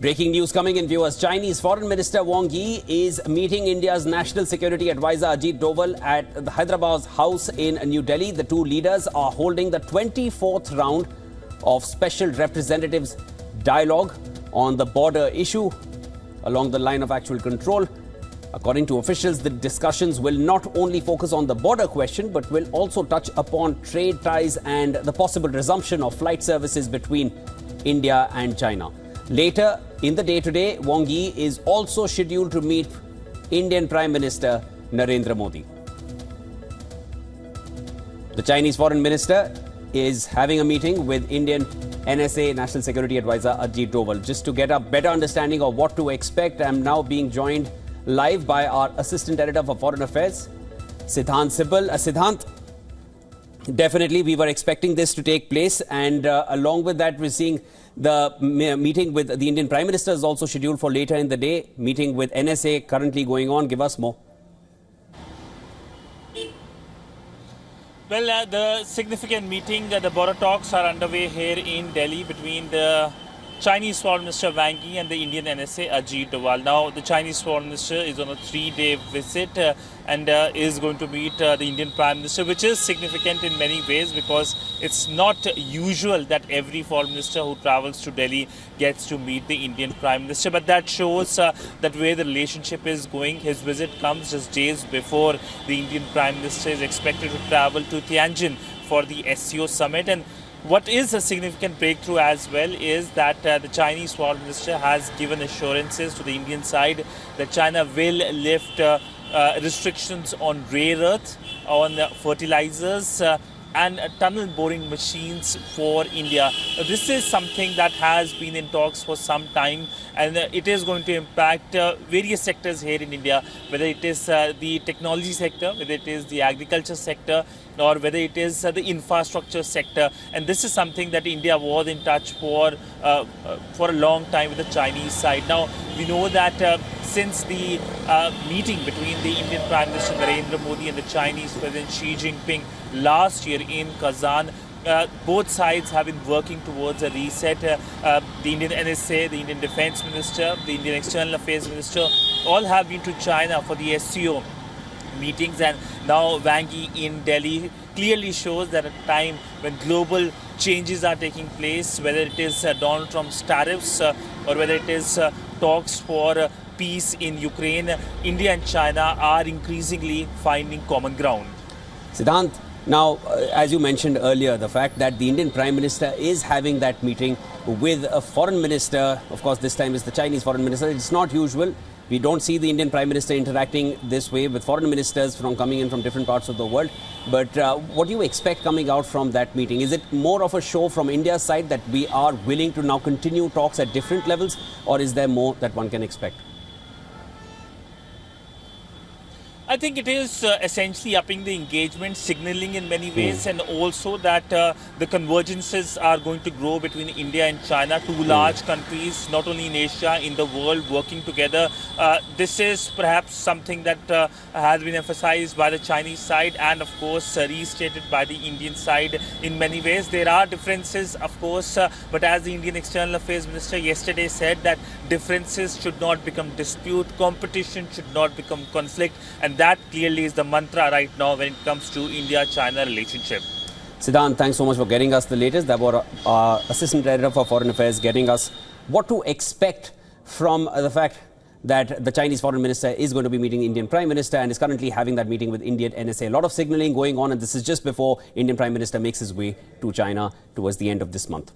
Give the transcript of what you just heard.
Breaking news coming in, viewers. Chinese Foreign Minister Wang is meeting India's National Security Advisor Ajit Doval at the Hyderabad's house in New Delhi. The two leaders are holding the 24th round of Special Representatives dialogue on the border issue along the line of actual control. According to officials, the discussions will not only focus on the border question, but will also touch upon trade ties and the possible resumption of flight services between India and China. Later in the day today, Wang Yi is also scheduled to meet Indian Prime Minister Narendra Modi. The Chinese Foreign Minister is having a meeting with Indian NSA National Security Advisor Ajit Doval. Just to get a better understanding of what to expect, I am now being joined live by our Assistant Editor for Foreign Affairs, Siddhant Sibal. Siddhant, definitely we were expecting this to take place, and along with that we're seeing the meeting with the Indian Prime Minister is also scheduled for later in the day. Meeting with NSA currently going on. Give us more. Well, the significant meeting, the border talks are underway here in Delhi between the Chinese Foreign Minister Wang and the Indian NSA Ajit Doval. Now, the Chinese Foreign Minister is on a 3-day visit and is going to meet the Indian Prime Minister, which is significant in many ways because it's not usual that every Foreign Minister who travels to Delhi gets to meet the Indian Prime Minister. But that shows that where the relationship is going. His visit comes just days before the Indian Prime Minister is expected to travel to Tianjin for the SCO summit. And what is a significant breakthrough as well is that the Chinese Foreign Minister has given assurances to the Indian side that China will lift restrictions on rare earth, on fertilizers and tunnel boring machines for India. This is something that has been in talks for some time, and it is going to impact various sectors here in India, whether it is the technology sector, whether it is the agriculture sector, or whether it is the infrastructure sector. And this is something that India was in touch for a long time with the Chinese side. Now, we know that since the meeting between the Indian Prime Minister Narendra Modi and the Chinese President Xi Jinping last year in Kazan, both sides have been working towards a reset. The Indian NSA, the Indian Defence Minister, the Indian External Affairs Minister, all have been to China for the SCO meetings, and now Wang Yi in Delhi clearly shows that at a time when global changes are taking place, whether it is Donald Trump's tariffs or whether it is talks for peace in Ukraine, India and China are increasingly finding common ground. Siddhant, now, as you mentioned earlier, the fact that the Indian Prime Minister is having that meeting with a foreign minister, of course this time is the Chinese Foreign Minister, it's not usual. We don't see the Indian Prime Minister interacting this way with foreign ministers from coming in from different parts of the world. But what do you expect coming out from that meeting? Is it more of a show from India's side that we are willing to now continue talks at different levels, or is there more that one can expect? I think it is essentially upping the engagement, signaling in many ways, and also that the convergences are going to grow between India and China, two large countries, not only in Asia, in the world, working together. This is perhaps something that has been emphasized by the Chinese side and, of course, restated by the Indian side in many ways. There are differences, of course, but as the Indian External Affairs Minister yesterday said, that differences should not become dispute, competition should not become conflict, and that clearly is the mantra right now when it comes to India-China relationship. Siddhant, thanks so much for getting us the latest. That was our Assistant Editor for Foreign Affairs getting us what to expect from the fact that the Chinese Foreign Minister is going to be meeting Indian Prime Minister and is currently having that meeting with Indian NSA. A lot of signaling going on, and this is just before Indian Prime Minister makes his way to China towards the end of this month.